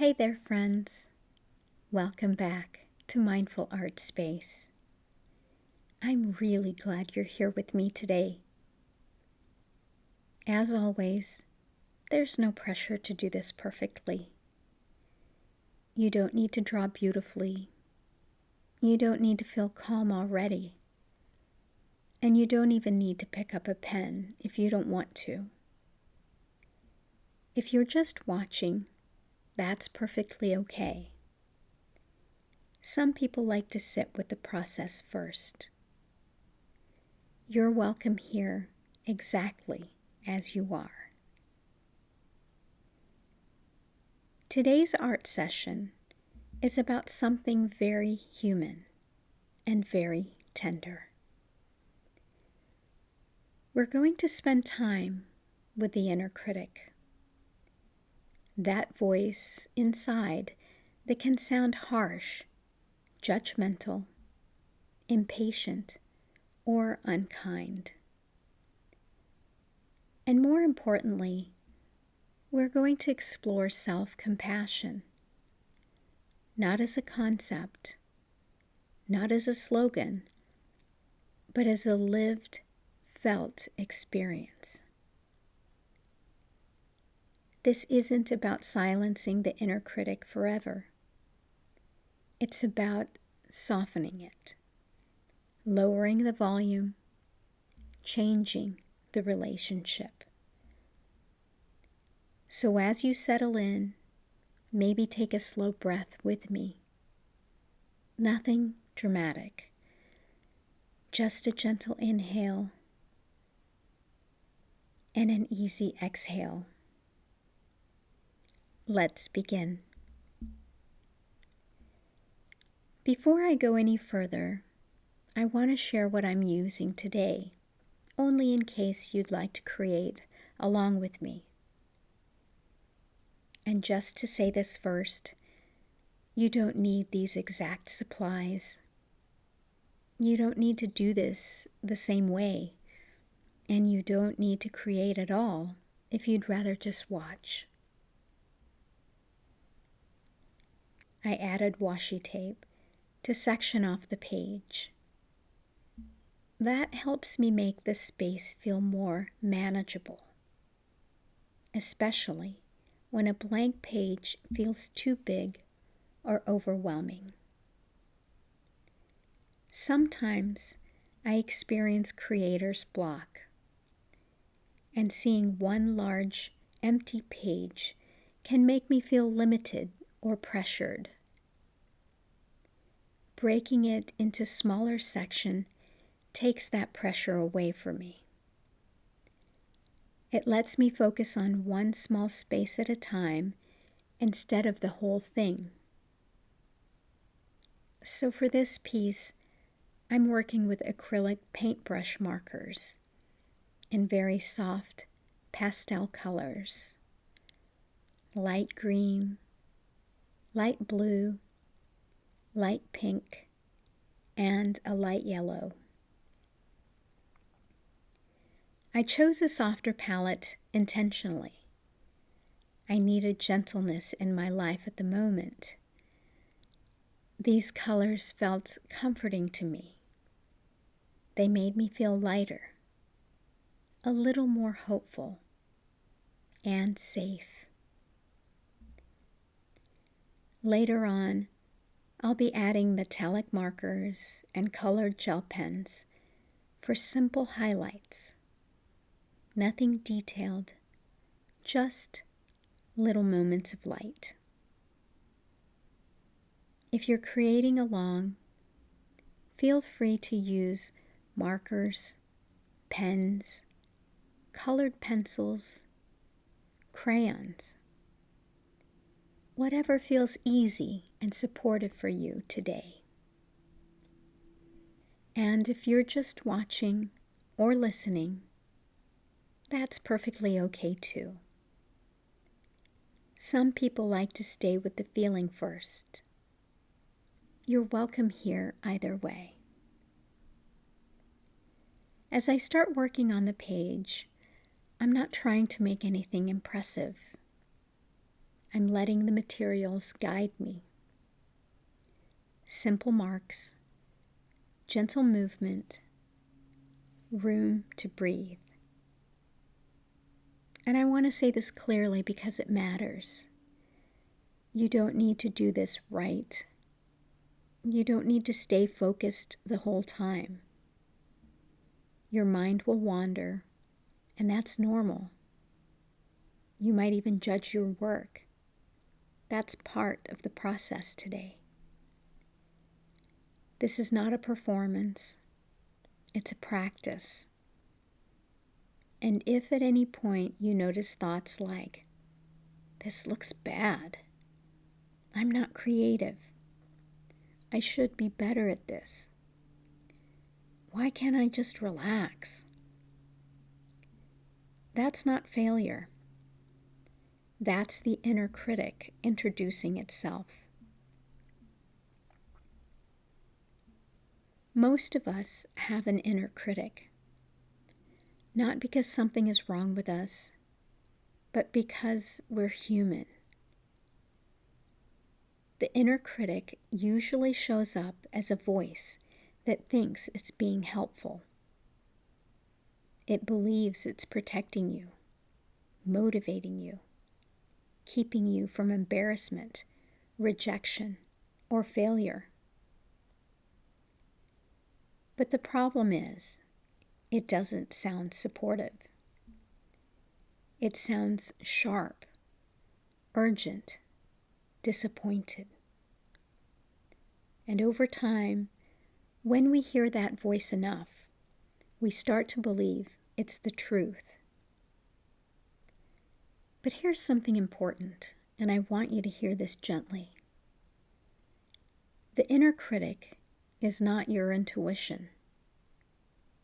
Hey there, friends. Welcome back to Mindful Art Space. I'm really glad you're here with me today. As always, there's no pressure to do this perfectly. You don't need to draw beautifully. You don't need to feel calm already. And you don't even need to pick up a pen if you don't want to. If you're just watching, that's perfectly okay. Some people like to sit with the process first. You're welcome here exactly as you are. Today's art session is about something very human and very tender. We're going to spend time with the inner critic. That voice inside that can sound harsh, judgmental, impatient, or unkind. And more importantly, we're going to explore self-compassion, not as a concept, not as a slogan, but as a lived, felt experience. This isn't about silencing the inner critic forever. It's about softening it, lowering the volume, changing the relationship. So as you settle in, maybe take a slow breath with me. Nothing dramatic, just a gentle inhale and an easy exhale. Let's begin. Before I go any further, I want to share what I'm using today, only in case you'd like to create along with me. And just to say this first, you don't need these exact supplies. You don't need to do this the same way, and you don't need to create at all if you'd rather just watch. I added washi tape to section off the page. That helps me make the space feel more manageable, especially when a blank page feels too big or overwhelming. Sometimes I experience creator's block, and seeing one large, empty page can make me feel limited or pressured. Breaking it into smaller sections takes that pressure away from me. It lets me focus on one small space at a time instead of the whole thing. So for this piece, I'm working with acrylic paintbrush markers in very soft pastel colors: light green, light blue, light pink, and a light yellow. I chose a softer palette intentionally. I needed gentleness in my life at the moment. These colors felt comforting to me. They made me feel lighter, a little more hopeful, and safe. Later on, I'll be adding metallic markers and colored gel pens for simple highlights. Nothing detailed, just little moments of light. If you're creating along, feel free to use markers, pens, colored pencils, crayons, whatever feels easy and supportive for you today. And if you're just watching or listening, that's perfectly okay too. Some people like to stay with the feeling first. You're welcome here either way. As I start working on the page, I'm not trying to make anything impressive. I'm letting the materials guide me. Simple marks, gentle movement, room to breathe. And I want to say this clearly because it matters. You don't need to do this right. You don't need to stay focused the whole time. Your mind will wander, and that's normal. You might even judge your work. That's part of the process today. This is not a performance. It's a practice. And if at any point you notice thoughts like, "This looks bad. I'm not creative. I should be better at this. Why can't I just relax?" That's not failure. That's the inner critic introducing itself. Most of us have an inner critic, not because something is wrong with us, but because we're human. The inner critic usually shows up as a voice that thinks it's being helpful. It believes it's protecting you, motivating you, keeping you from embarrassment, rejection, or failure. But the problem is, it doesn't sound supportive. It sounds sharp, urgent, disappointed. And over time, when we hear that voice enough, we start to believe it's the truth. But here's something important, and I want you to hear this gently. The inner critic is not your intuition.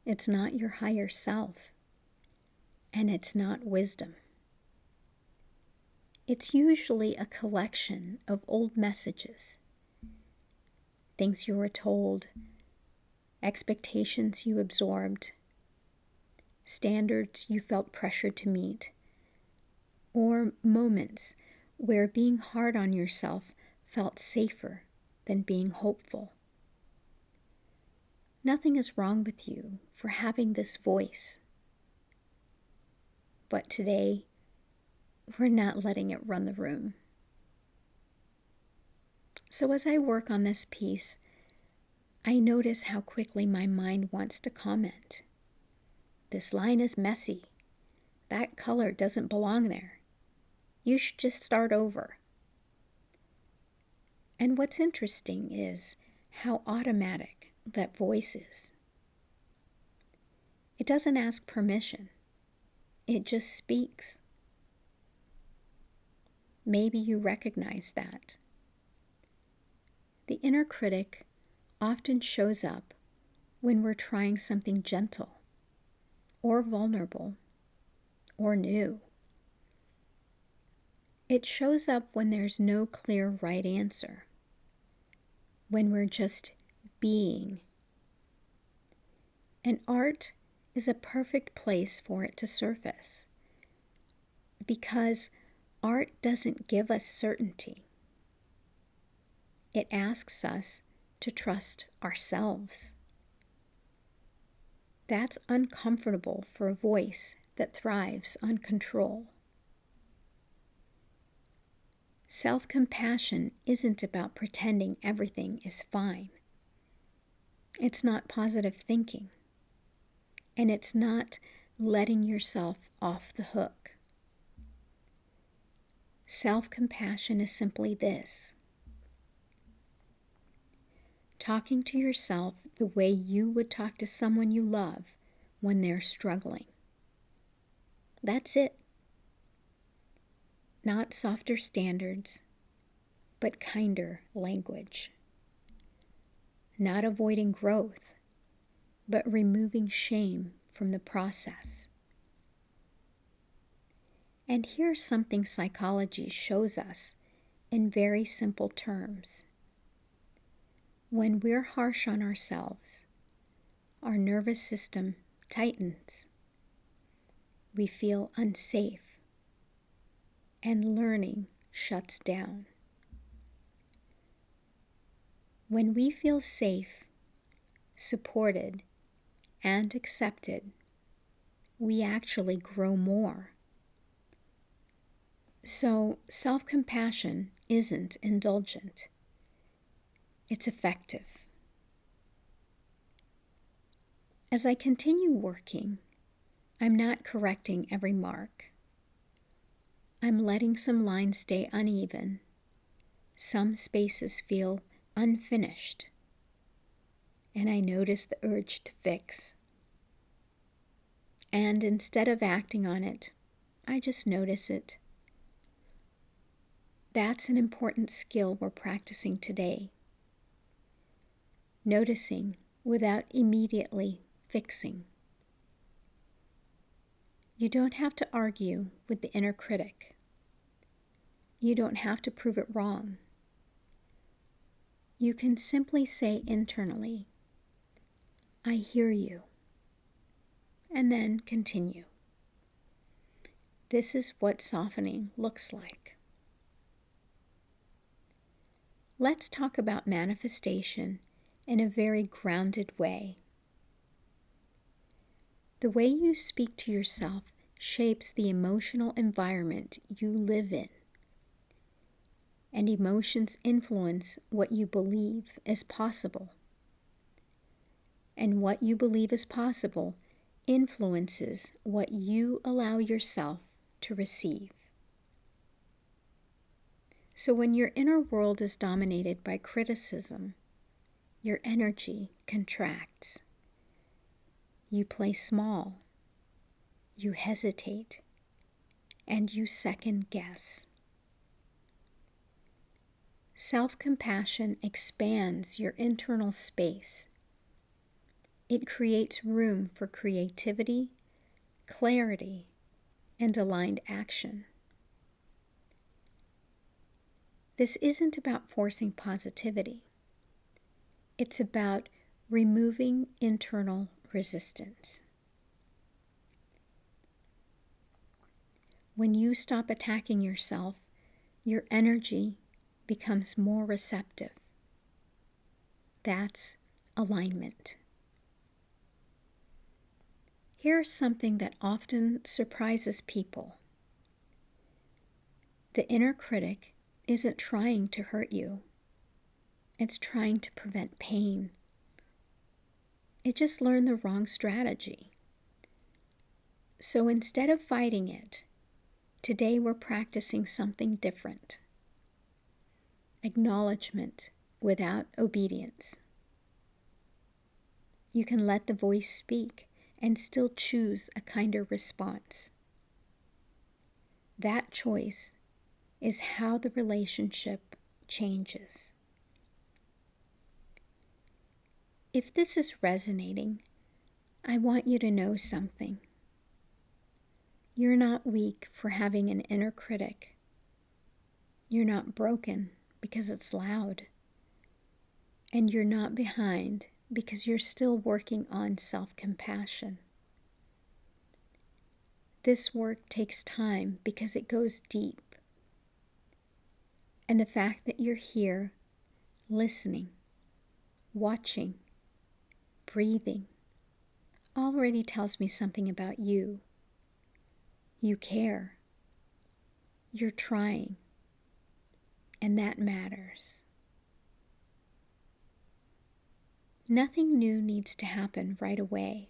It's not your higher self. And it's not wisdom. It's usually a collection of old messages, things you were told, expectations you absorbed, standards you felt pressured to meet, or moments where being hard on yourself felt safer than being hopeful. Nothing is wrong with you for having this voice. But today, we're not letting it run the room. So as I work on this piece, I notice how quickly my mind wants to comment. "This line is messy. That color doesn't belong there. You should just start over." And what's interesting is how automatic that voice is. It doesn't ask permission. It just speaks. Maybe you recognize that. The inner critic often shows up when we're trying something gentle, or vulnerable, or new. It shows up when there's no clear right answer, when we're just being. And art is a perfect place for it to surface, because art doesn't give us certainty. It asks us to trust ourselves. That's uncomfortable for a voice that thrives on control. Self-compassion isn't about pretending everything is fine. It's not positive thinking. And it's not letting yourself off the hook. Self-compassion is simply this: talking to yourself the way you would talk to someone you love when they're struggling. That's it. Not softer standards, but kinder language. Not avoiding growth, but removing shame from the process. And here's something psychology shows us in very simple terms. When we're harsh on ourselves, our nervous system tightens. We feel unsafe, and learning shuts down. When we feel safe, supported, and accepted, we actually grow more. So, self-compassion isn't indulgent. It's effective. As I continue working, I'm not correcting every mark. I'm letting some lines stay uneven. Some spaces feel unfinished. And I notice the urge to fix. And instead of acting on it, I just notice it. That's an important skill we're practicing today. Noticing without immediately fixing. You don't have to argue with the inner critic. You don't have to prove it wrong. You can simply say internally, I hear you, and then continue. This is what softening looks like. Let's talk about manifestation in a very grounded way. The way you speak to yourself shapes the emotional environment you live in. And emotions influence what you believe is possible. And what you believe is possible influences what you allow yourself to receive. So when your inner world is dominated by criticism, your energy contracts. You play small, you hesitate, and you second guess. Self-compassion expands your internal space. It creates room for creativity, clarity, and aligned action. This isn't about forcing positivity. It's about removing internal resistance. When you stop attacking yourself, your energy becomes more receptive. That's alignment. Here's something that often surprises people. The inner critic isn't trying to hurt you. It's trying to prevent pain. It just learned the wrong strategy. So instead of fighting it, today we're practicing something different. Acknowledgement without obedience. You can let the voice speak and still choose a kinder response. That choice is how the relationship changes. If this is resonating, I want you to know something. You're not weak for having an inner critic. You're not broken because it's loud. And you're not behind because you're still working on self-compassion. This work takes time because it goes deep. And the fact that you're here, listening, watching, breathing, already tells me something about you. You care. You're trying. And that matters. Nothing new needs to happen right away.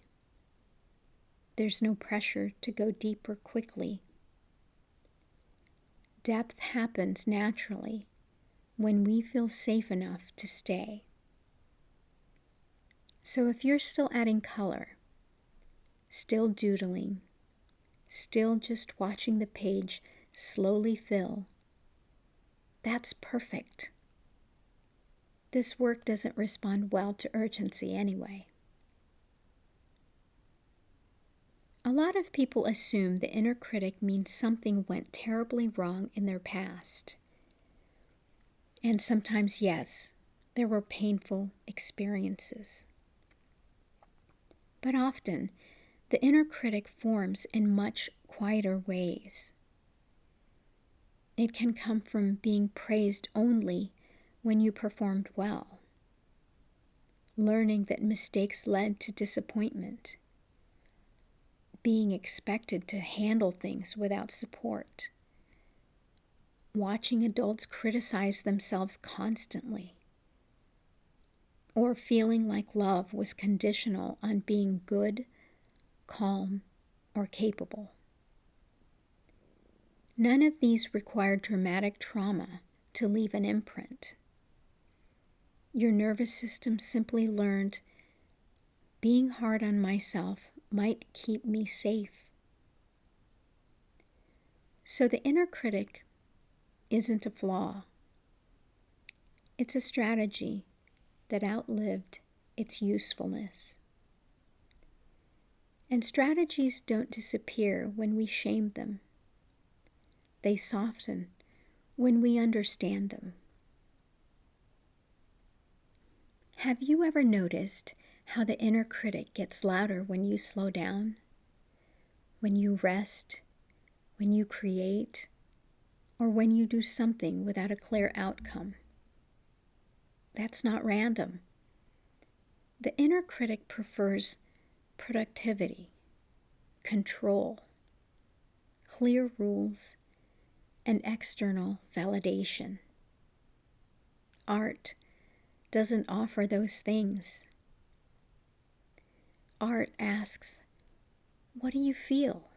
There's no pressure to go deeper quickly. Depth happens naturally when we feel safe enough to stay. So if you're still adding color, still doodling, still just watching the page slowly fill, that's perfect. This work doesn't respond well to urgency anyway. A lot of people assume the inner critic means something went terribly wrong in their past. And sometimes, yes, there were painful experiences. But often, the inner critic forms in much quieter ways. It can come from being praised only when you performed well, learning that mistakes led to disappointment, being expected to handle things without support, watching adults criticize themselves constantly, or feeling like love was conditional on being good, calm, or capable. None of these require dramatic trauma to leave an imprint. Your nervous system simply learned being hard on myself might keep me safe. So the inner critic isn't a flaw. It's a strategy that outlived its usefulness. And strategies don't disappear when we shame them. They soften when we understand them. Have you ever noticed how the inner critic gets louder when you slow down, when you rest, when you create, or when you do something without a clear outcome? That's not random. The inner critic prefers productivity, control, clear rules, and external validation. Art doesn't offer those things. Art asks, what do you feel?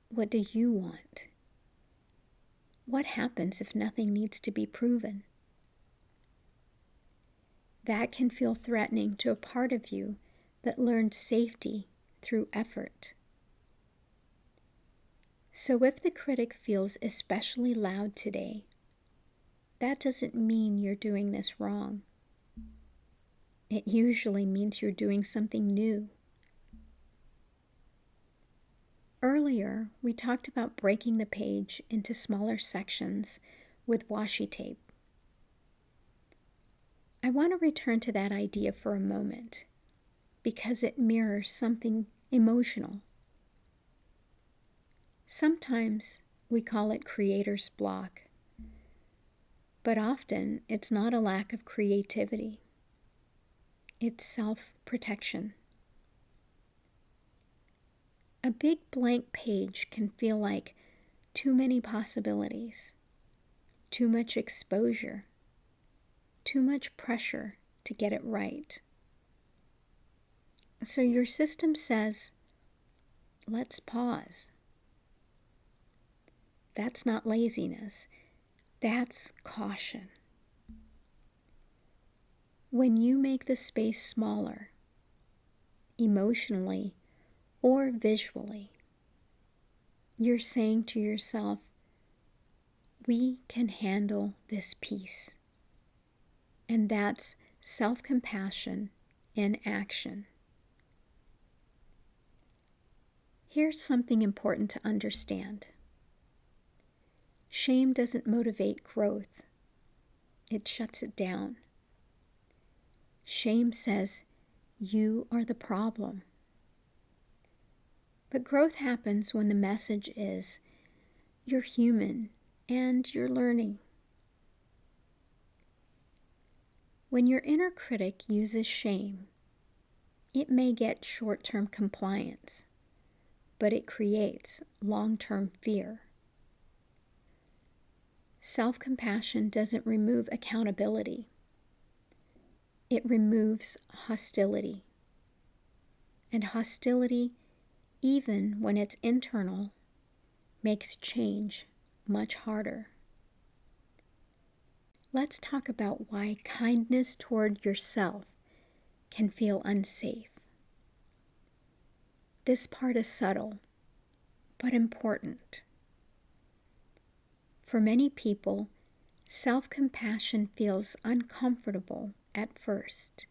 What do you want? What happens if nothing needs to be proven? That can feel threatening to a part of you that learned safety through effort. So if the critic feels especially loud today, that doesn't mean you're doing this wrong. It usually means you're doing something new. Earlier, we talked about breaking the page into smaller sections with washi tape. I want to return to that idea for a moment because it mirrors something emotional. Sometimes we call it creator's block, but often it's not a lack of creativity. It's self-protection. A big blank page can feel like too many possibilities, too much exposure, too much pressure to get it right. So your system says, let's pause. That's not laziness. That's caution. When you make the space smaller, emotionally or visually, you're saying to yourself, we can handle this piece. And that's self-compassion in action. Here's something important to understand. Shame doesn't motivate growth. It shuts it down. Shame says, you are the problem. But growth happens when the message is, you're human and you're learning. When your inner critic uses shame, it may get short-term compliance, but it creates long-term fear. Self-compassion doesn't remove accountability. It removes hostility. And hostility, even when it's internal, makes change much harder. Let's talk about why kindness toward yourself can feel unsafe. This part is subtle, but important. For many people, self-compassion feels uncomfortable at first,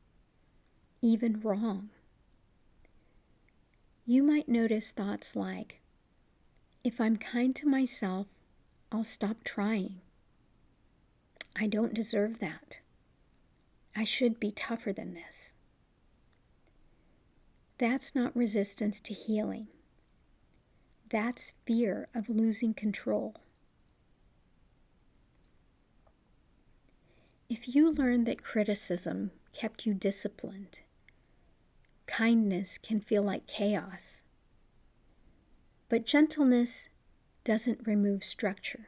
even wrong. You might notice thoughts like, if I'm kind to myself, I'll stop trying. I don't deserve that. I should be tougher than this. That's not resistance to healing. That's fear of losing control. If you learn that criticism kept you disciplined, kindness can feel like chaos. But gentleness doesn't remove structure.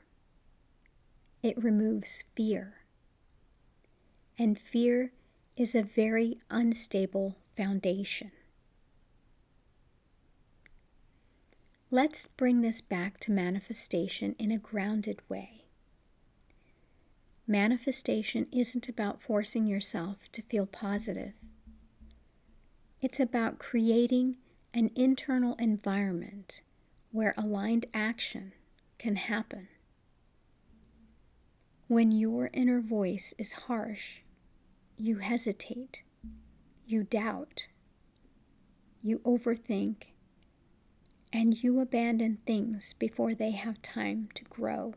It removes fear. And fear is a very unstable foundation. Let's bring this back to manifestation in a grounded way. Manifestation isn't about forcing yourself to feel positive. It's about creating an internal environment where aligned action can happen. When your inner voice is harsh, you hesitate, you doubt, you overthink, and you abandon things before they have time to grow.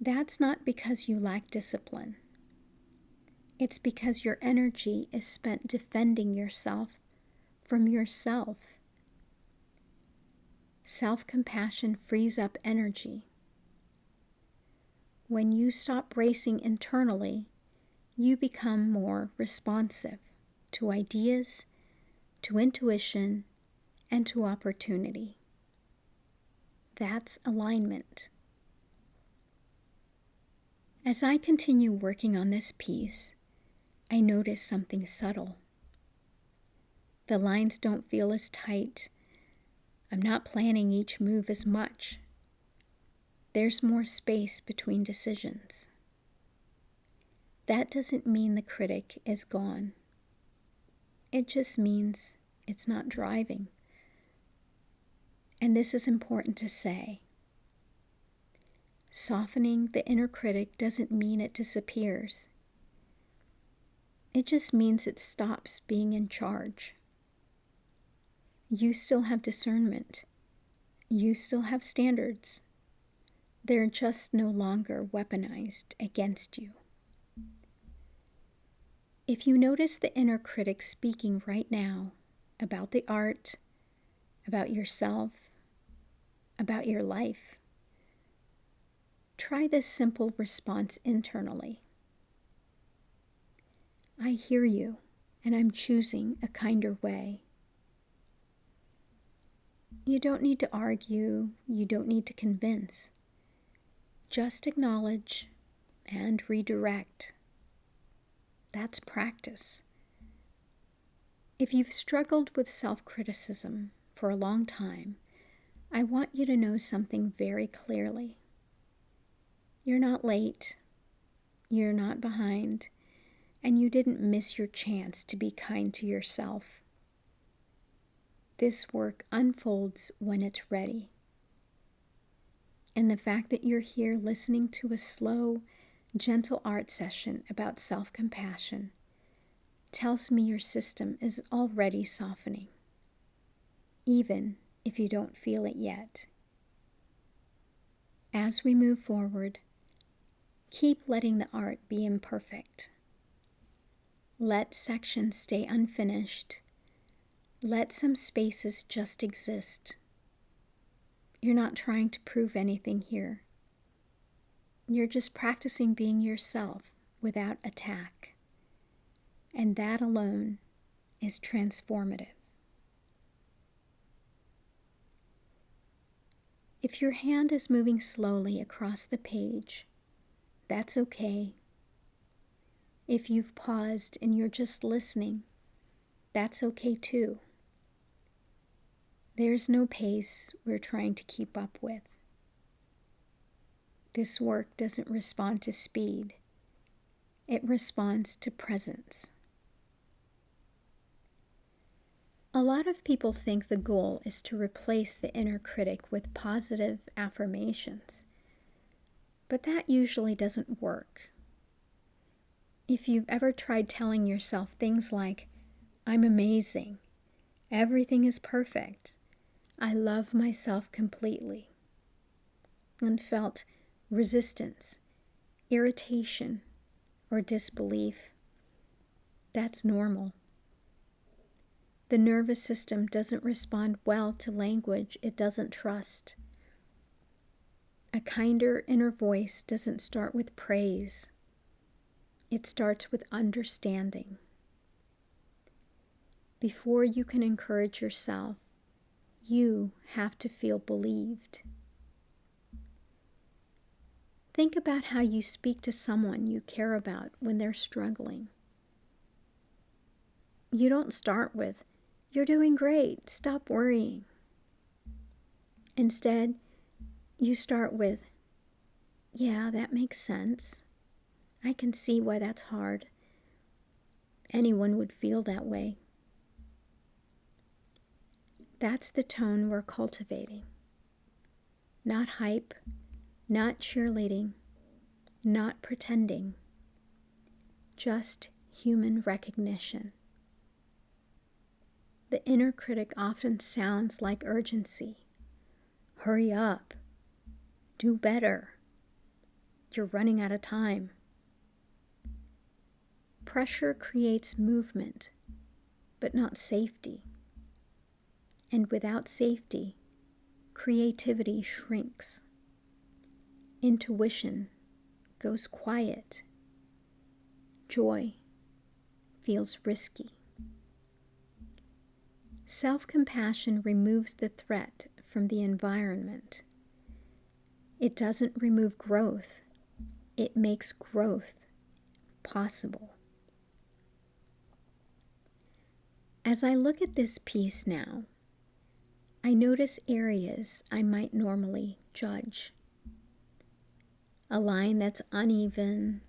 That's not because you lack discipline. It's because your energy is spent defending yourself from yourself. Self-compassion frees up energy. When you stop bracing internally, you become more responsive to ideas, to intuition, and to opportunity. That's alignment. As I continue working on this piece, I notice something subtle. The lines don't feel as tight. I'm not planning each move as much. There's more space between decisions. That doesn't mean the critic is gone. It just means it's not driving. And this is important to say. Softening the inner critic doesn't mean it disappears. It just means it stops being in charge. You still have discernment. You still have standards. They're just no longer weaponized against you. If you notice the inner critic speaking right now about the art, about yourself, about your life, try this simple response internally. I hear you, and I'm choosing a kinder way. You don't need to argue, you don't need to convince. Just acknowledge and redirect. That's practice. If you've struggled with self-criticism for a long time, I want you to know something very clearly. You're not late, you're not behind, and you didn't miss your chance to be kind to yourself. This work unfolds when it's ready. And the fact that you're here listening to a slow, gentle art session about self-compassion tells me your system is already softening, even if you don't feel it yet. As we move forward, keep letting the art be imperfect. Let sections stay unfinished. Let some spaces just exist. You're not trying to prove anything here. You're just practicing being yourself without attack. And that alone is transformative. If your hand is moving slowly across the page, that's okay. If you've paused and you're just listening, that's okay too. There's no pace we're trying to keep up with. This work doesn't respond to speed. It responds to presence. A lot of people think the goal is to replace the inner critic with positive affirmations, but that usually doesn't work. If you've ever tried telling yourself things like, "I'm amazing," "Everything is perfect," "I love myself completely," and felt resistance, irritation, or disbelief, that's normal. The nervous system doesn't respond well to language it doesn't trust. A kinder inner voice doesn't start with praise. It starts with understanding. Before you can encourage yourself, you have to feel believed. Think about how you speak to someone you care about when they're struggling. You don't start with, "You're doing great, stop worrying." Instead, you start with, "Yeah, that makes sense. I can see why that's hard. Anyone would feel that way." That's the tone we're cultivating. Not hype, not cheerleading, not pretending. Just human recognition. The inner critic often sounds like urgency. Hurry up. Do better. You're running out of time. Pressure creates movement, but not safety. And without safety, creativity shrinks. Intuition goes quiet. Joy feels risky. Self-compassion removes the threat from the environment. It doesn't remove growth. It makes growth possible. As I look at this piece now, I notice areas I might normally judge. A line that's uneven,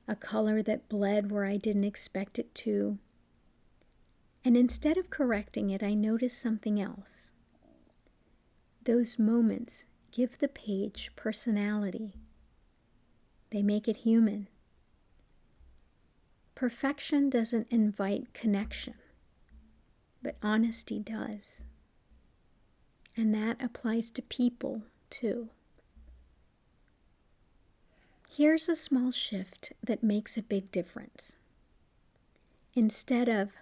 a color that bled where I didn't expect it to. And instead of correcting it, I notice something else. Those moments give the page personality. They make it human. Perfection doesn't invite connection, but honesty does. And that applies to people too. Here's a small shift that makes a big difference. Instead of,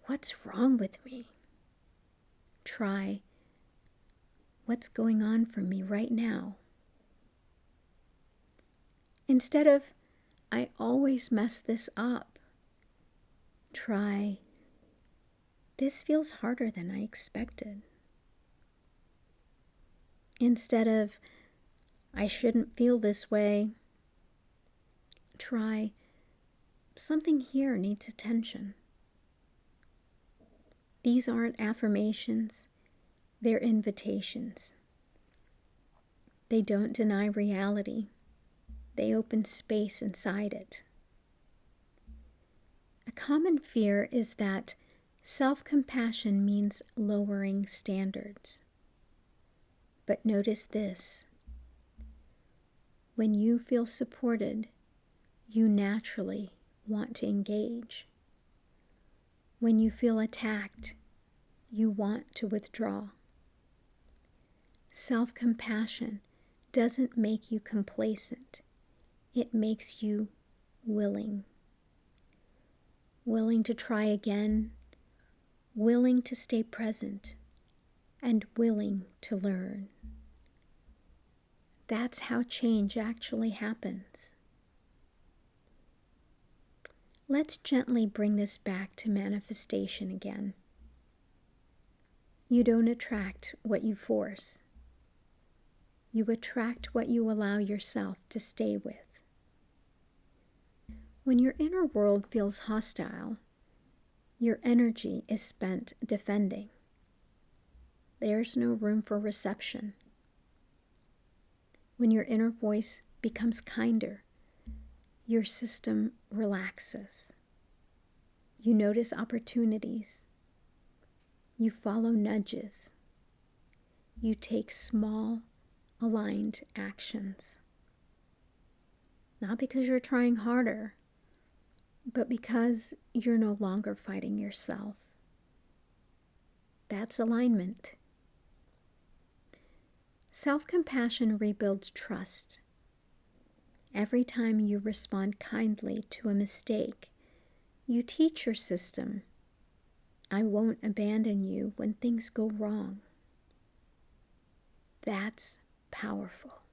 "What's wrong with me?" try, "What's going on for me right now?" Instead of, "I always mess this up," try, "This feels harder than I expected." Instead of, "I shouldn't feel this way," try, "Something here needs attention." These aren't affirmations, they're invitations. They don't deny reality, they open space inside it. A common fear is that self-compassion means lowering standards. But notice this. When you feel supported, you naturally want to engage. When you feel attacked, you want to withdraw. Self-compassion doesn't make you complacent. It makes you willing. Willing to try again, willing to stay present, and willing to learn. That's how change actually happens. Let's gently bring this back to manifestation again. You don't attract what you force. You attract what you allow yourself to stay with. When your inner world feels hostile, your energy is spent defending. There's no room for reception. When your inner voice becomes kinder, your system relaxes. You notice opportunities. You follow nudges. You take small, aligned actions. Not because you're trying harder, but because you're no longer fighting yourself. That's alignment. Self-compassion rebuilds trust. Every time you respond kindly to a mistake, you teach your system, "I won't abandon you when things go wrong." That's powerful.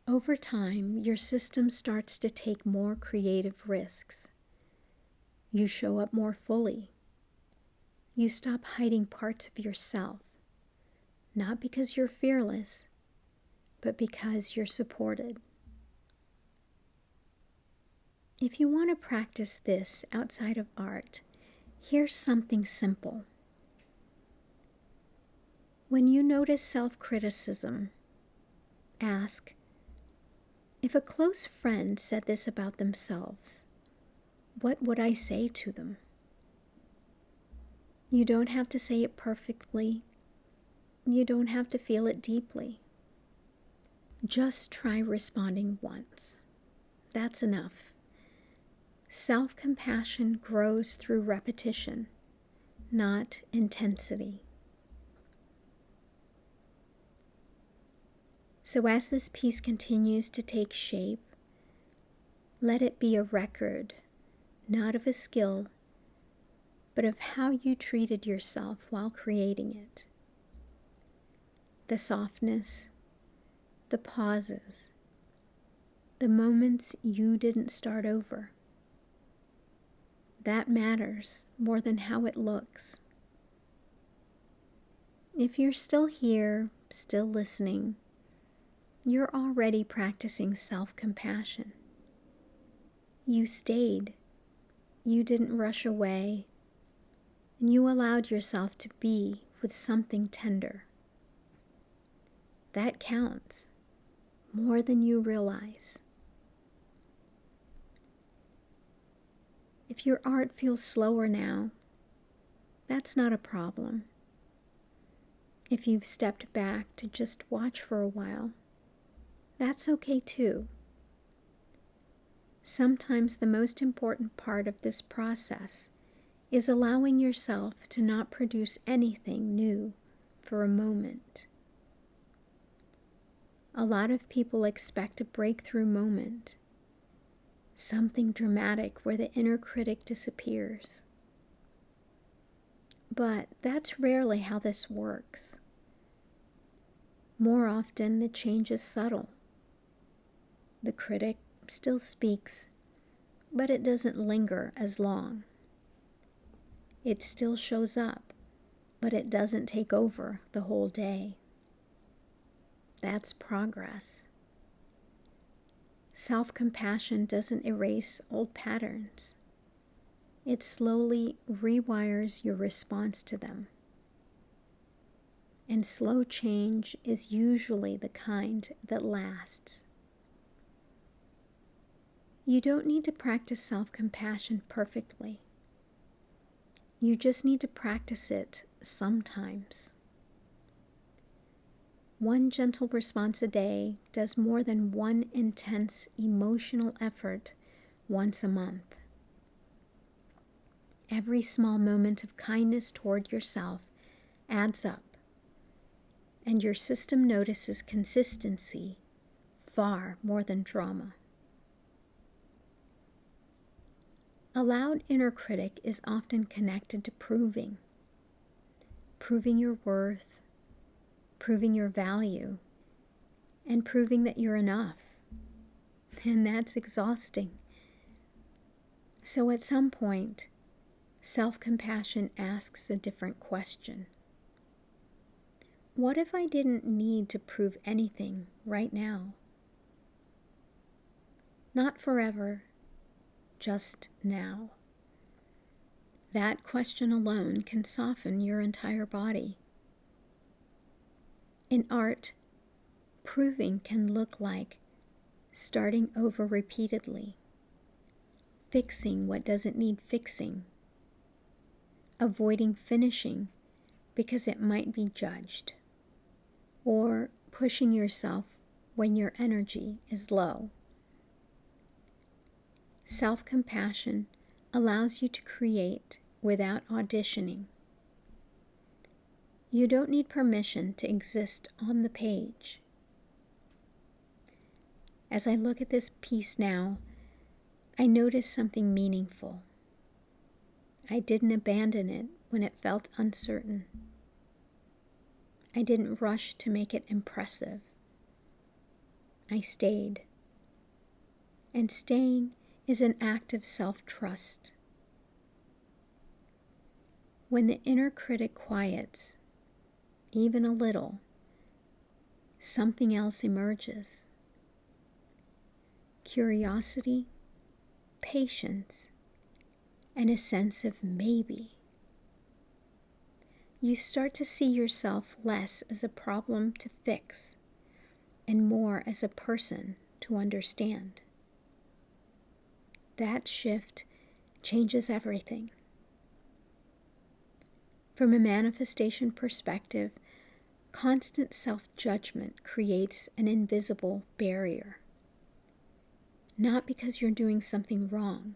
Over time, your system starts to take more creative risks. You show up more fully. You stop hiding parts of yourself, not because you're fearless, but because you're supported. If you want to practice this outside of art, here's something simple. When you notice self-criticism, ask, if a close friend said this about themselves, what would I say to them? You don't have to say it perfectly. You don't have to feel it deeply. Just try responding once. That's enough. Self-compassion grows through repetition, not intensity. So as this piece continues to take shape, let it be a record, not of a skill, but of how you treated yourself while creating it. The softness, the pauses, the moments you didn't start over. That matters more than how it looks. If you're still here, still listening, you're already practicing self-compassion. You stayed. You didn't rush away. And you allowed yourself to be with something tender. That counts more than you realize. If your art feels slower now, that's not a problem. If you've stepped back to just watch for a while, that's okay too. Sometimes the most important part of this process is allowing yourself to not produce anything new for a moment. A lot of people expect a breakthrough moment, something dramatic where the inner critic disappears. But that's rarely how this works. More often, the change is subtle. The critic still speaks, but it doesn't linger as long. It still shows up, but it doesn't take over the whole day. That's progress. Self-compassion doesn't erase old patterns. It slowly rewires your response to them. And slow change is usually the kind that lasts. You don't need to practice self-compassion perfectly. You just need to practice it sometimes. One gentle response a day does more than one intense emotional effort once a month. Every small moment of kindness toward yourself adds up, and your system notices consistency far more than drama. A loud inner critic is often connected to proving your worth, proving your value, and proving that you're enough. And that's exhausting. So at some point, self-compassion asks a different question. What if I didn't need to prove anything right now? Not forever, just now. That question alone can soften your entire body. In art, proving can look like starting over repeatedly, fixing what doesn't need fixing, avoiding finishing because it might be judged, or pushing yourself when your energy is low. Self-compassion allows you to create without auditioning. You don't need permission to exist on the page. As I look at this piece now, I notice something meaningful. I didn't abandon it when it felt uncertain. I didn't rush to make it impressive. I stayed. And staying is an act of self-trust. When the inner critic quiets, even a little, something else emerges. Curiosity, patience, and a sense of maybe. You start to see yourself less as a problem to fix and more as a person to understand. That shift changes everything. From a manifestation perspective, constant self-judgment creates an invisible barrier. Not because you're doing something wrong,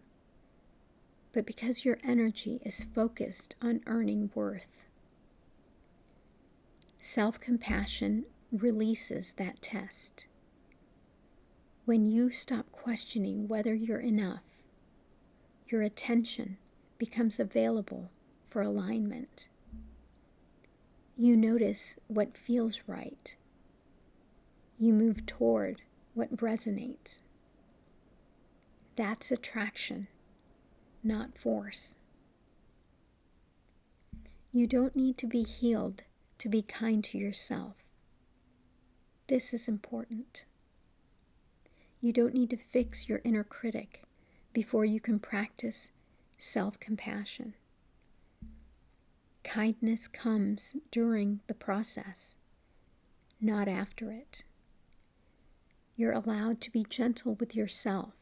but because your energy is focused on earning worth. Self-compassion releases that test. When you stop questioning whether you're enough, your attention becomes available for alignment. You notice what feels right. You move toward what resonates. That's attraction, not force. You don't need to be healed to be kind to yourself. This is important. You don't need to fix your inner critic before you can practice self-compassion. Kindness comes during the process, not after it. You're allowed to be gentle with yourself,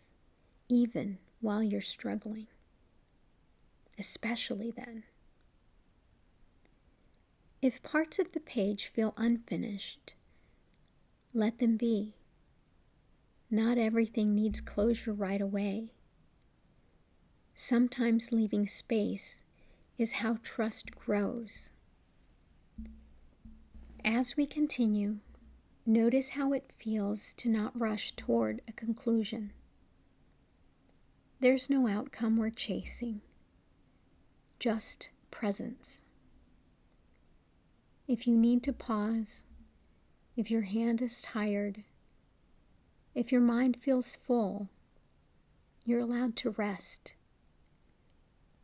even while you're struggling, especially then. If parts of the page feel unfinished, let them be. Not everything needs closure right away. Sometimes leaving space is how trust grows. As we continue, notice how it feels to not rush toward a conclusion. There's no outcome we're chasing, just presence. If you need to pause, if your hand is tired, if your mind feels full, you're allowed to rest.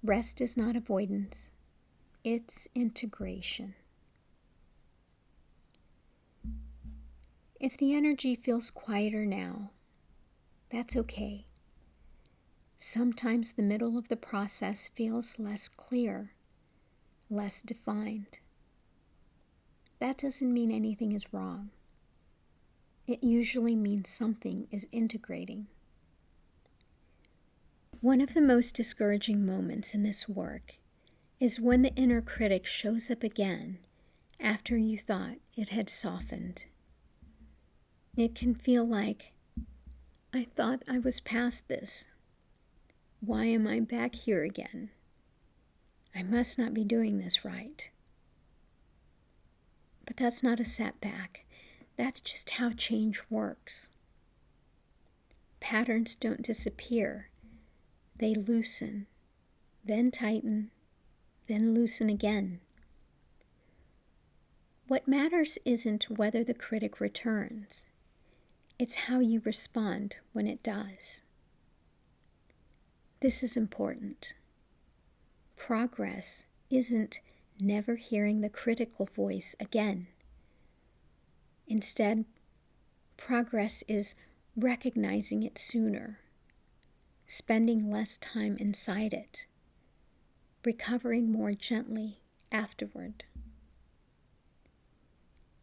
Rest is not avoidance, it's integration. If the energy feels quieter now, that's okay. Sometimes the middle of the process feels less clear, less defined. That doesn't mean anything is wrong. It usually means something is integrating. One of the most discouraging moments in this work is when the inner critic shows up again after you thought it had softened. It can feel like, I thought I was past this. Why am I back here again? I must not be doing this right. But that's not a setback. That's just how change works. Patterns don't disappear. They loosen, then tighten, then loosen again. What matters isn't whether the critic returns. It's how you respond when it does. This is important. Progress isn't never hearing the critical voice again. Instead, progress is recognizing it sooner, spending less time inside it, recovering more gently afterward.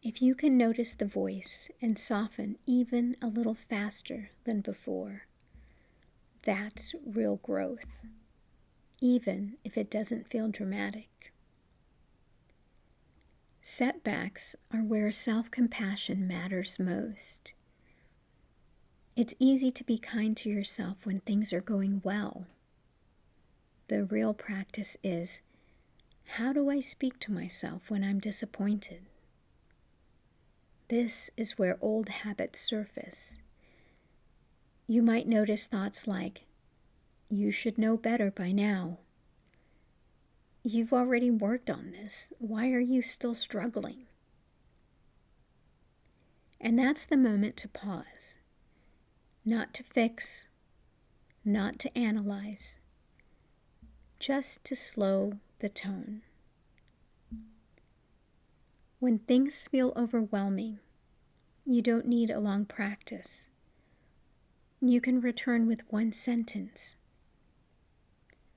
If you can notice the voice and soften even a little faster than before, that's real growth, even if it doesn't feel dramatic. Setbacks are where self-compassion matters most. It's easy to be kind to yourself when things are going well. The real practice is, how do I speak to myself when I'm disappointed? This is where old habits surface. You might notice thoughts like, you should know better by now. You've already worked on this. Why are you still struggling? And that's the moment to pause, not to fix, not to analyze, just to slow the tone. When things feel overwhelming, you don't need a long practice. You can return with one sentence.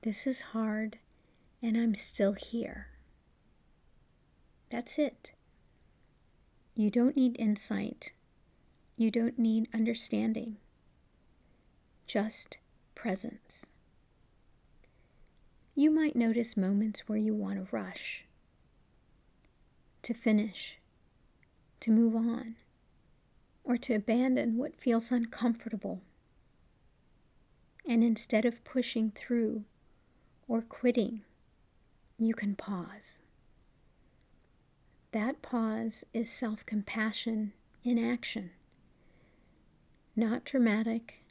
This is hard, and I'm still here. That's it. You don't need insight. You don't need understanding. Just presence. You might notice moments where you want to rush, to finish, to move on, or to abandon what feels uncomfortable. And instead of pushing through or quitting, you can pause. That pause is self-compassion in action. Not dramatic,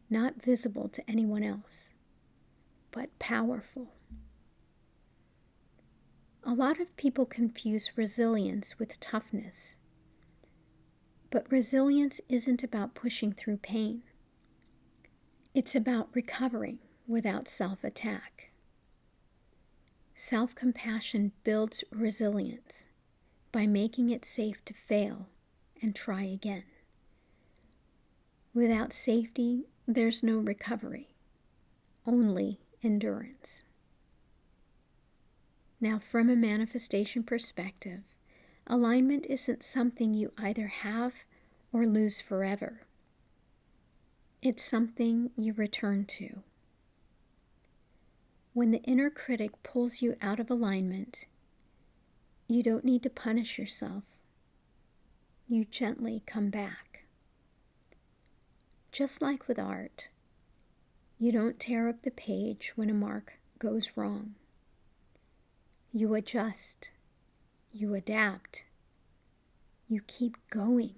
not visible to anyone else, but powerful. A lot of people confuse resilience with toughness. But resilience isn't about pushing through pain. It's about recovering without self-attack. Self-compassion builds resilience by making it safe to fail and try again. Without safety, there's no recovery, only endurance. Now, from a manifestation perspective, alignment isn't something you either have or lose forever. It's something you return to. When the inner critic pulls you out of alignment, you don't need to punish yourself. You gently come back. Just like with art, you don't tear up the page when a mark goes wrong. You adjust. You adapt. You keep going.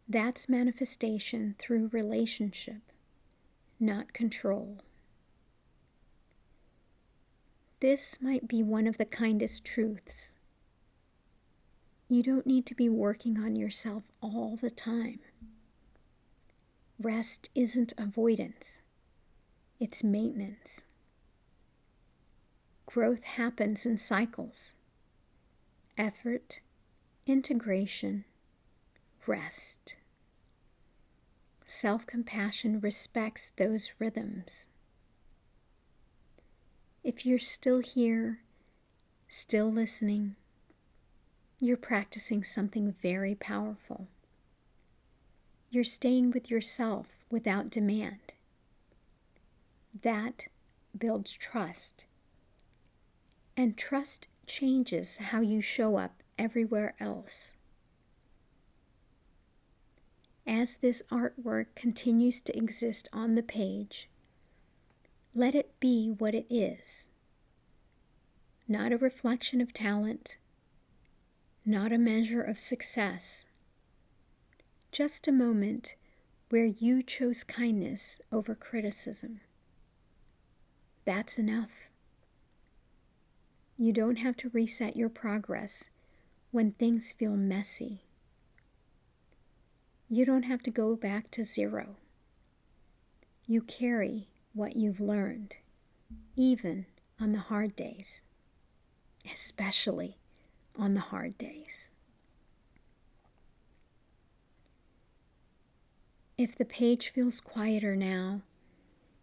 That's manifestation through relationship, not control. This might be one of the kindest truths. You don't need to be working on yourself all the time. Rest isn't avoidance. It's maintenance. Growth happens in cycles. Effort, integration, rest. Self-compassion respects those rhythms. If you're still here, still listening, you're practicing something very powerful. You're staying with yourself without demand. That builds trust. And trust changes how you show up everywhere else. As this artwork continues to exist on the page, let it be what it is. Not a reflection of talent, not a measure of success. Just a moment where you chose kindness over criticism. That's enough. You don't have to reset your progress when things feel messy. You don't have to go back to zero. You carry what you've learned, even on the hard days, especially on the hard days. If the page feels quieter now,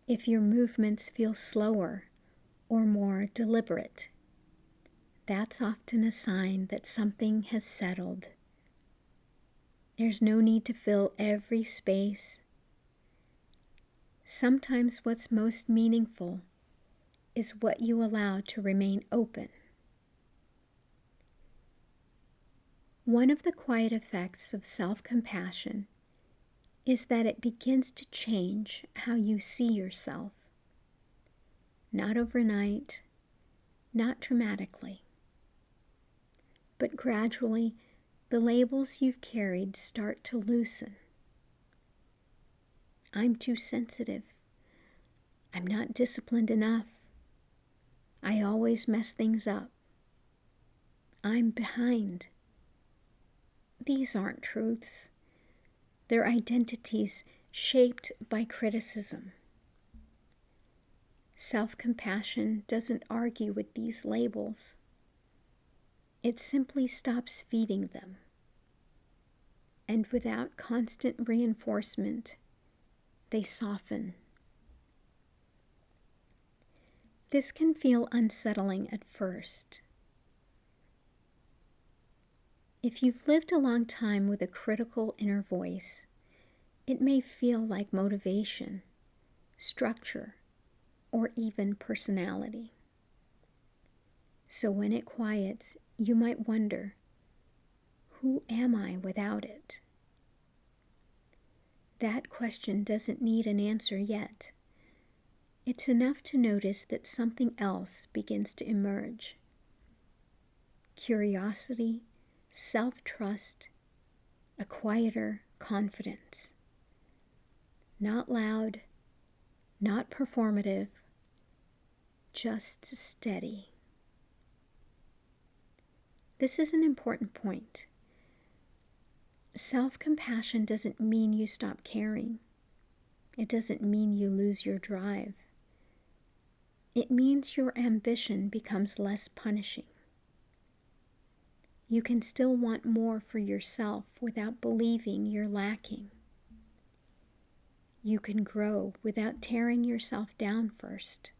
if your movements feel slower or more deliberate, that's often a sign that something has settled. There's no need to fill every space. Sometimes what's most meaningful is what you allow to remain open. One of the quiet effects of self-compassion is that it begins to change how you see yourself. Not overnight, not dramatically, but gradually the labels you've carried start to loosen. I'm too sensitive. I'm not disciplined enough. I always mess things up. I'm behind. These aren't truths. They're identities shaped by criticism. Self-compassion doesn't argue with these labels. It simply stops feeding them. And without constant reinforcement, they soften. This can feel unsettling at first. If you've lived a long time with a critical inner voice, it may feel like motivation, structure, or even personality. So when it quiets, you might wonder, who am I without it? That question doesn't need an answer yet. It's enough to notice that something else begins to emerge. Curiosity, self-trust, a quieter confidence. Not loud, not performative, just steady. This is an important point. Self-compassion doesn't mean you stop caring. It doesn't mean you lose your drive. It means your ambition becomes less punishing. You can still want more for yourself without believing you're lacking. You can grow without tearing yourself down first.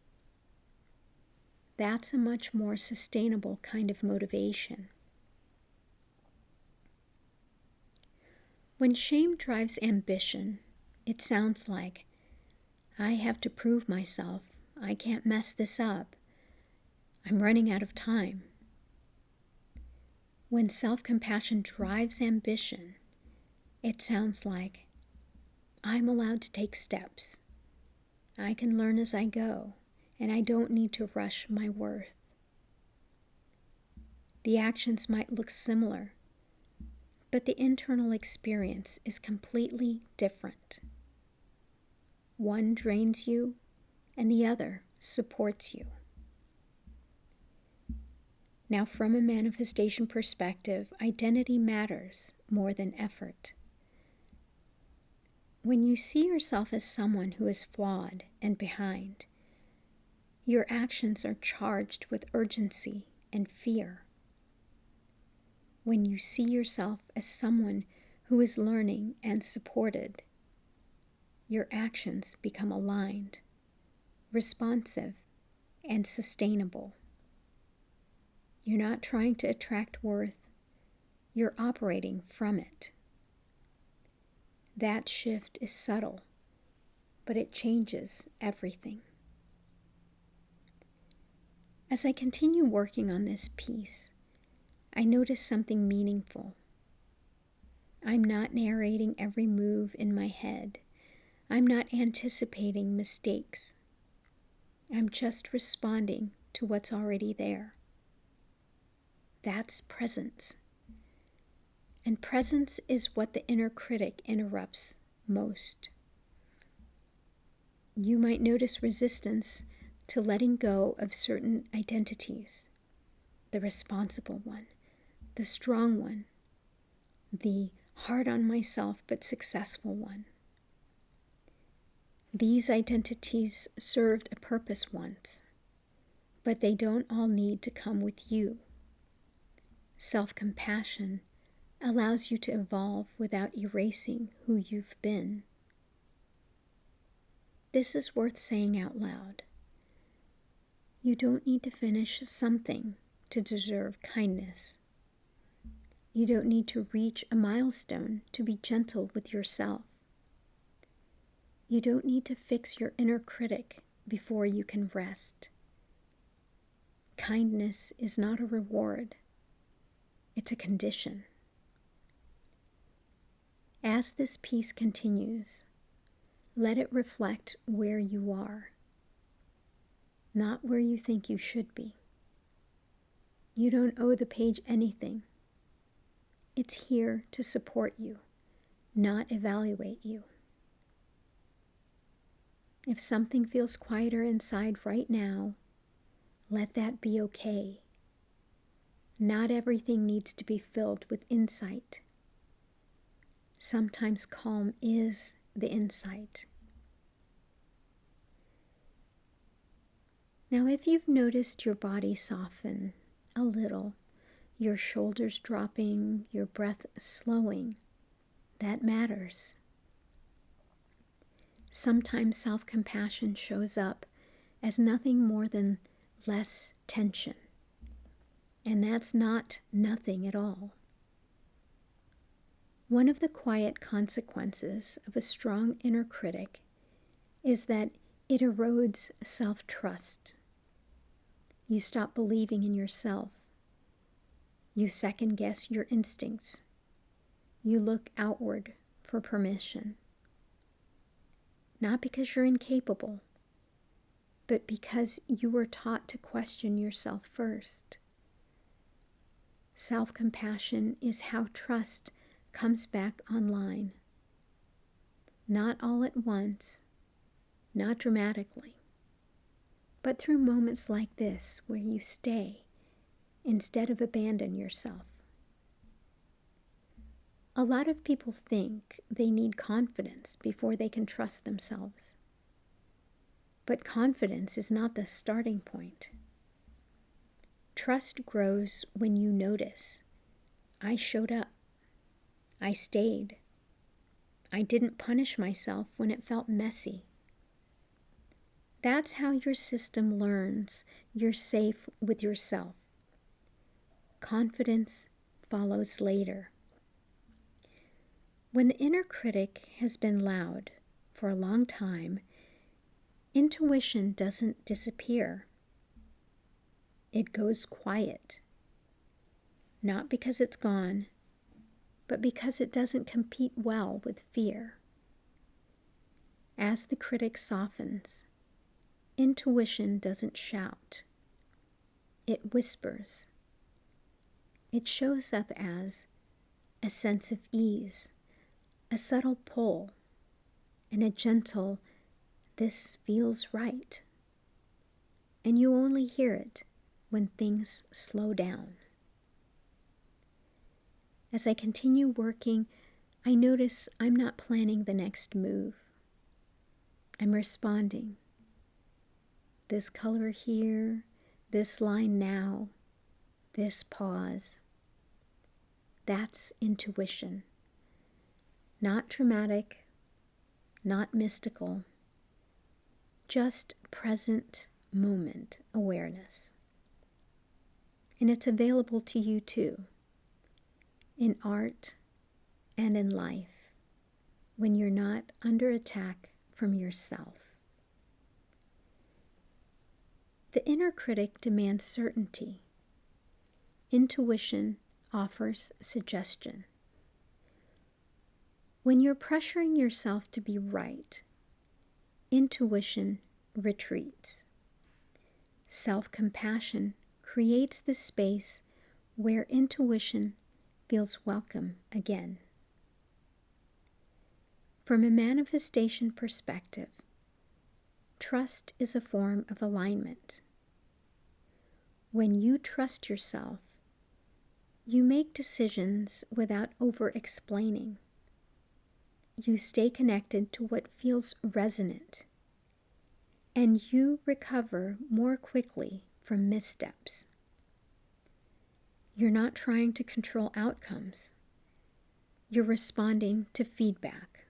That's a much more sustainable kind of motivation. When shame drives ambition, it sounds like, I have to prove myself. I can't mess this up. I'm running out of time. When self-compassion drives ambition, it sounds like, I'm allowed to take steps. I can learn as I go, and I don't need to rush my worth. The actions might look similar, but the internal experience is completely different. One drains you, and the other supports you. Now, from a manifestation perspective, identity matters more than effort. When you see yourself as someone who is flawed and behind, your actions are charged with urgency and fear. When you see yourself as someone who is learning and supported, your actions become aligned, responsive, and sustainable. You're not trying to attract worth, you're operating from it. That shift is subtle, but it changes everything. As I continue working on this piece, I notice something meaningful. I'm not narrating every move in my head. I'm not anticipating mistakes. I'm just responding to what's already there. That's presence. And presence is what the inner critic interrupts most. You might notice resistance to letting go of certain identities. The responsible one, the strong one, the hard on myself but successful one. These identities served a purpose once, but they don't all need to come with you. Self-compassion allows you to evolve without erasing who you've been. This is worth saying out loud. You don't need to finish something to deserve kindness. You don't need to reach a milestone to be gentle with yourself. You don't need to fix your inner critic before you can rest. Kindness is not a reward. It's a condition. As this piece continues, let it reflect where you are, not where you think you should be. You don't owe the page anything. It's here to support you, not evaluate you. If something feels quieter inside right now, let that be okay. Not everything needs to be filled with insight. Sometimes calm is the insight. Now, if you've noticed your body soften a little, your shoulders dropping, your breath slowing, that matters. Sometimes self-compassion shows up as nothing more than less tension. And that's not nothing at all. One of the quiet consequences of a strong inner critic is that it erodes self-trust. You stop believing in yourself. You second-guess your instincts. You look outward for permission. Not because you're incapable, but because you were taught to question yourself first. Self-compassion is how trust comes back online. Not all at once, not dramatically, but through moments like this where you stay instead of abandon yourself. A lot of people think they need confidence before they can trust themselves. But confidence is not the starting point. Trust grows when you notice, I showed up. I stayed. I didn't punish myself when it felt messy. That's how your system learns you're safe with yourself. Confidence follows later. When the inner critic has been loud for a long time, intuition doesn't disappear. It goes quiet. Not because it's gone, but because it doesn't compete well with fear. As the critic softens, intuition doesn't shout. It whispers. It shows up as a sense of ease, a subtle pull, and a gentle, this feels right. And you only hear it when things slow down. As I continue working, I notice I'm not planning the next move. I'm responding. This color here, this line now, this pause. That's intuition. Not dramatic, not mystical, just present moment awareness. And it's available to you too, in art and in life, when you're not under attack from yourself. The inner critic demands certainty. Intuition offers suggestion. When you're pressuring yourself to be right, intuition retreats. Self-compassion creates the space where intuition feels welcome again. From a manifestation perspective, trust is a form of alignment. When you trust yourself, you make decisions without over-explaining. You stay connected to what feels resonant, and you recover more quickly from missteps. You're not trying to control outcomes. You're responding to feedback.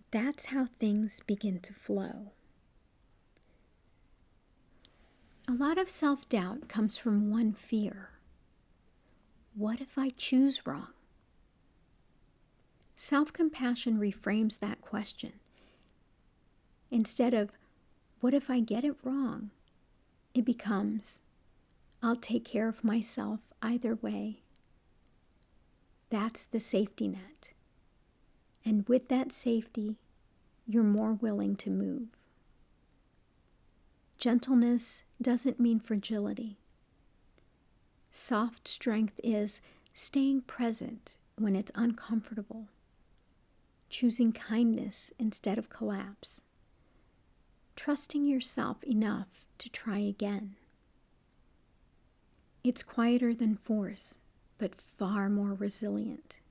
That's how things begin to flow. A lot of self-doubt comes from one fear. What if I choose wrong? Self-compassion reframes that question. Instead of, what if I get it wrong? It becomes, I'll take care of myself either way. That's the safety net. And with that safety, you're more willing to move. Gentleness doesn't mean fragility. Soft strength is staying present when it's uncomfortable, choosing kindness instead of collapse, trusting yourself enough to try again. It's quieter than force, but far more resilient.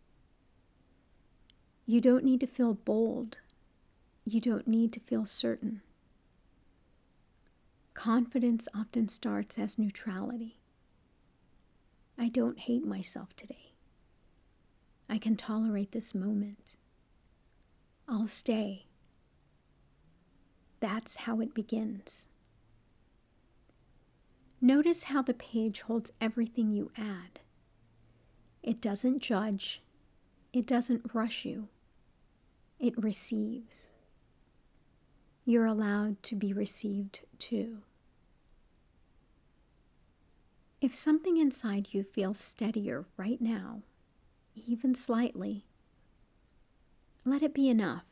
You don't need to feel bold. You don't need to feel certain. Confidence often starts as neutrality. I don't hate myself today. I can tolerate this moment. I'll stay. That's how it begins. Notice how the page holds everything you add. It doesn't judge. It doesn't rush you. It receives. You're allowed to be received too. If something inside you feels steadier right now, even slightly, let it be enough.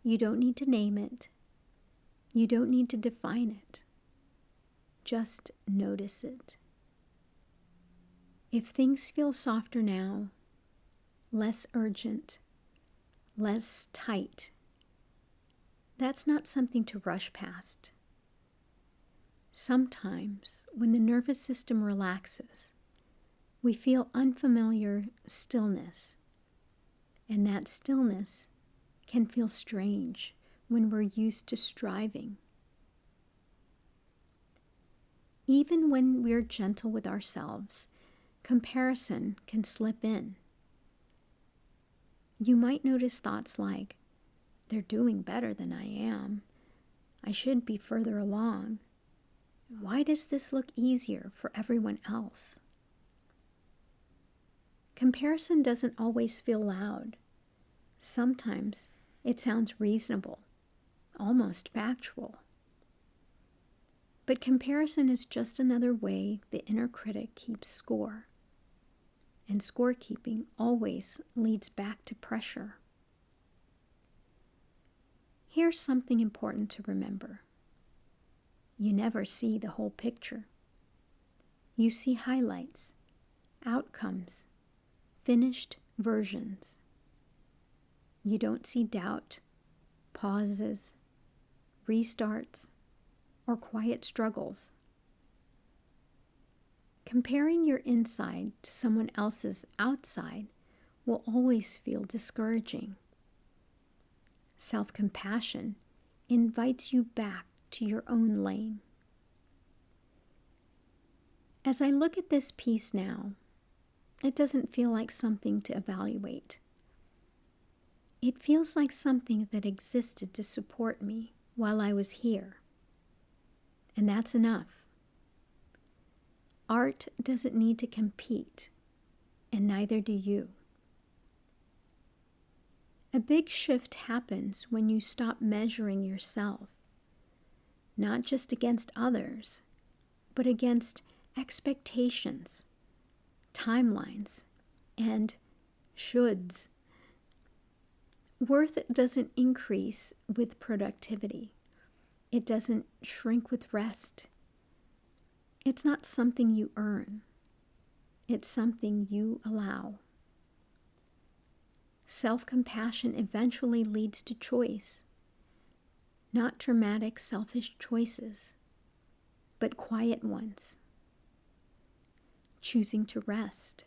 You don't need to name it. You don't need to define it. Just notice it. If things feel softer now, less urgent, less tight, that's not something to rush past. Sometimes, when the nervous system relaxes, we feel unfamiliar stillness, and that stillness can feel strange when we're used to striving. Even when we're gentle with ourselves, comparison can slip in. You might notice thoughts like, they're doing better than I am. I should be further along. Why does this look easier for everyone else? Comparison doesn't always feel loud. Sometimes it sounds reasonable, almost factual. But comparison is just another way the inner critic keeps score. And scorekeeping always leads back to pressure. Here's something important to remember. You never see the whole picture. You see highlights, outcomes, finished versions. You don't see doubt, pauses, restarts, or quiet struggles. Comparing your inside to someone else's outside will always feel discouraging. Self-compassion invites you back to your own lane. As I look at this piece now, it doesn't feel like something to evaluate. It feels like something that existed to support me while I was here. And that's enough. Art doesn't need to compete, and neither do you. A big shift happens when you stop measuring yourself, not just against others, but against expectations, timelines, and shoulds. Worth doesn't increase with productivity. It doesn't shrink with rest. It's not something you earn. It's something you allow. Self-compassion eventually leads to choice. Not dramatic, selfish choices, but quiet ones. Choosing to rest.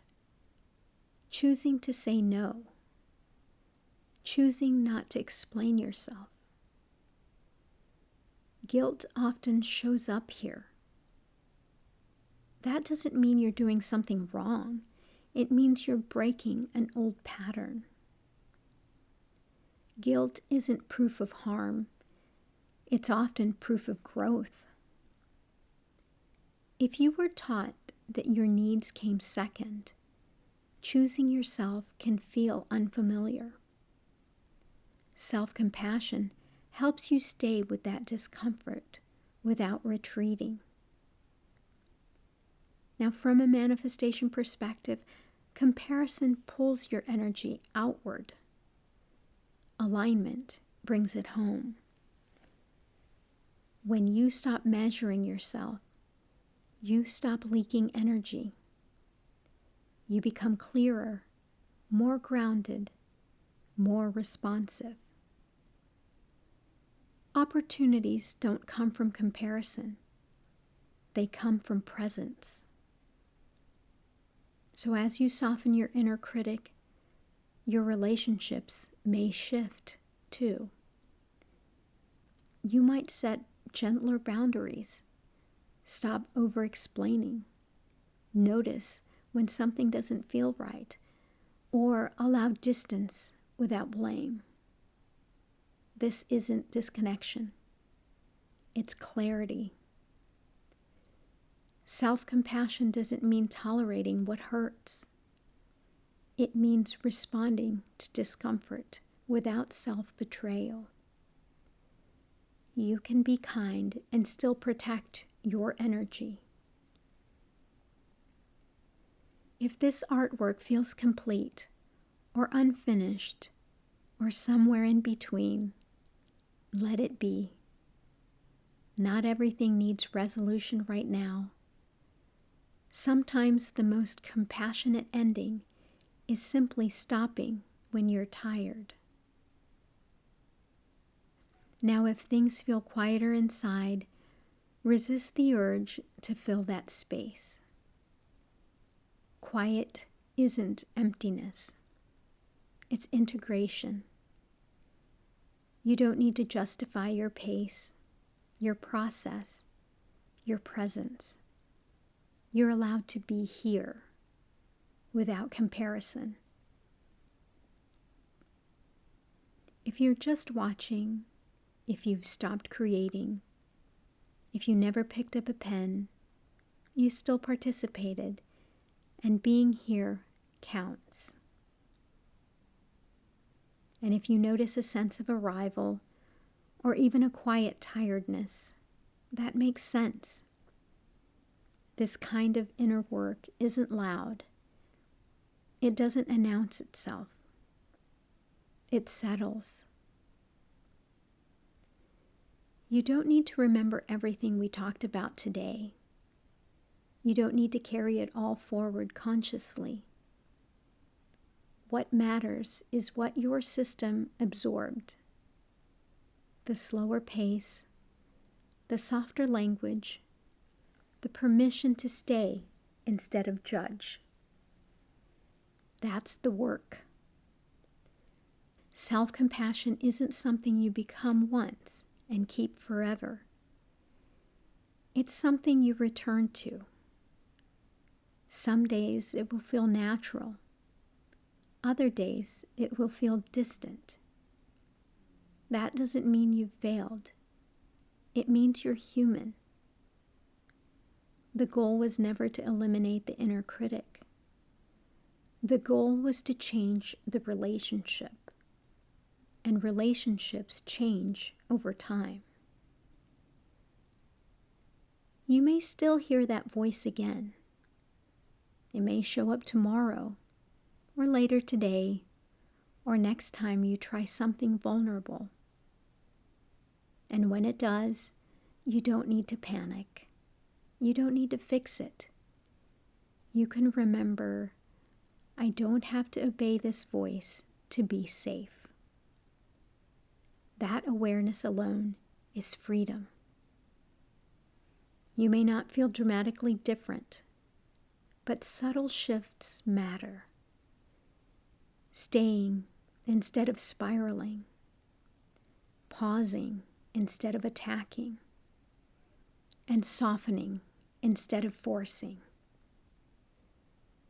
Choosing to say no. Choosing not to explain yourself. Guilt often shows up here. That doesn't mean you're doing something wrong. It means you're breaking an old pattern. Guilt isn't proof of harm. It's often proof of growth. If you were taught that your needs came second, choosing yourself can feel unfamiliar. Self-compassion helps you stay with that discomfort without retreating. Now, from a manifestation perspective, comparison pulls your energy outward. Alignment brings it home. When you stop measuring yourself, you stop leaking energy. You become clearer, more grounded, more responsive. Opportunities don't come from comparison. They come from presence. So as you soften your inner critic, Your relationships may shift too. You might set gentler boundaries, stop over-explaining, notice when something doesn't feel right, or allow distance without blame. This isn't disconnection. It's clarity. Self-compassion doesn't mean tolerating what hurts. It means responding to discomfort without self-betrayal. You can be kind and still protect your energy. If this artwork feels complete, or unfinished, or somewhere in between, let it be. Not everything needs resolution right now. Sometimes the most compassionate ending is simply stopping when you're tired. Now, if things feel quieter inside, resist the urge to fill that space. Quiet isn't emptiness. It's integration. You don't need to justify your pace, your process, your presence. You're allowed to be here without comparison. If you're just watching, if you've stopped creating, if you never picked up a pen, you still participated, and being here counts. And if you notice a sense of arrival, or even a quiet tiredness, that makes sense. This kind of inner work isn't loud. It doesn't announce itself. It settles. You don't need to remember everything we talked about today. You don't need to carry it all forward consciously. What matters is what your system absorbed. The slower pace, the softer language, the permission to stay instead of judge. That's the work. Self-compassion isn't something you become once and keep forever. It's something you return to. Some days it will feel natural. Other days it will feel distant. That doesn't mean you've failed. It means you're human. The goal was never to eliminate the inner critic. The goal was to change the relationship. And relationships change over time. You may still hear that voice again. It may show up tomorrow, or later today, or next time you try something vulnerable. And when it does, you don't need to panic. You don't need to fix it. You can remember, I don't have to obey this voice to be safe. That awareness alone is freedom. You may not feel dramatically different, but subtle shifts matter. Staying instead of spiraling. Pausing instead of attacking. And softening instead of forcing.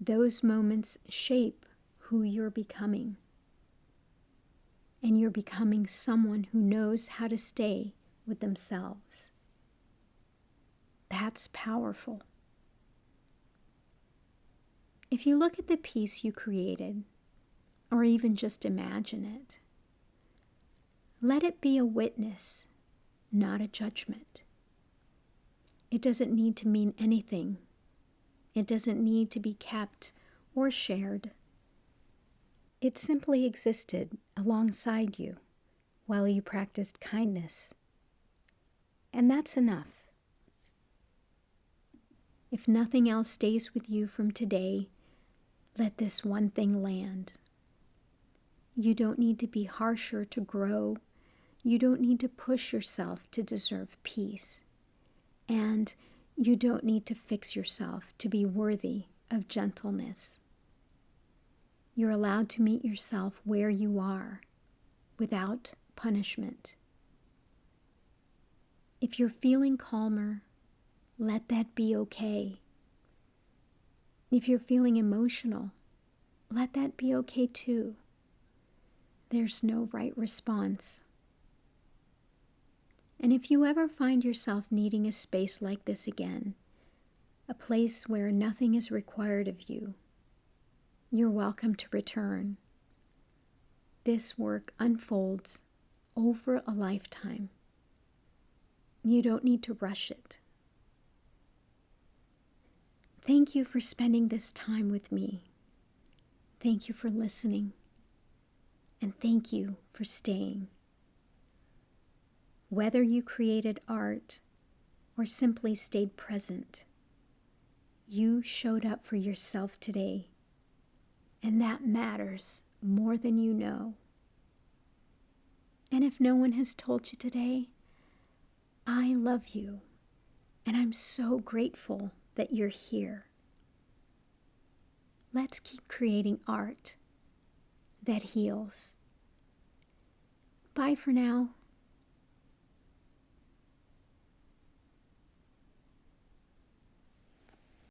Those moments shape who you're becoming. And you're becoming someone who knows how to stay with themselves. That's powerful. If you look at the piece you created, or even just imagine it, let it be a witness, not a judgment. It doesn't need to mean anything. It doesn't need to be kept or shared. It simply existed alongside you while you practiced kindness. And that's enough. If nothing else stays with you from today, let this one thing land. You don't need to be harsher to grow. You don't need to push yourself to deserve peace. And you don't need to fix yourself to be worthy of gentleness. You're allowed to meet yourself where you are without punishment. If you're feeling calmer, let that be okay. If you're feeling emotional, let that be okay too. There's no right response. And if you ever find yourself needing a space like this again, a place where nothing is required of you, you're welcome to return. This work unfolds over a lifetime. You don't need to rush it. Thank you for spending this time with me. Thank you for listening. And thank you for staying. Whether you created art or simply stayed present, you showed up for yourself today, and that matters more than you know. And if no one has told you today, I love you, and I'm so grateful that you're here. Let's keep creating art that heals. Bye for now.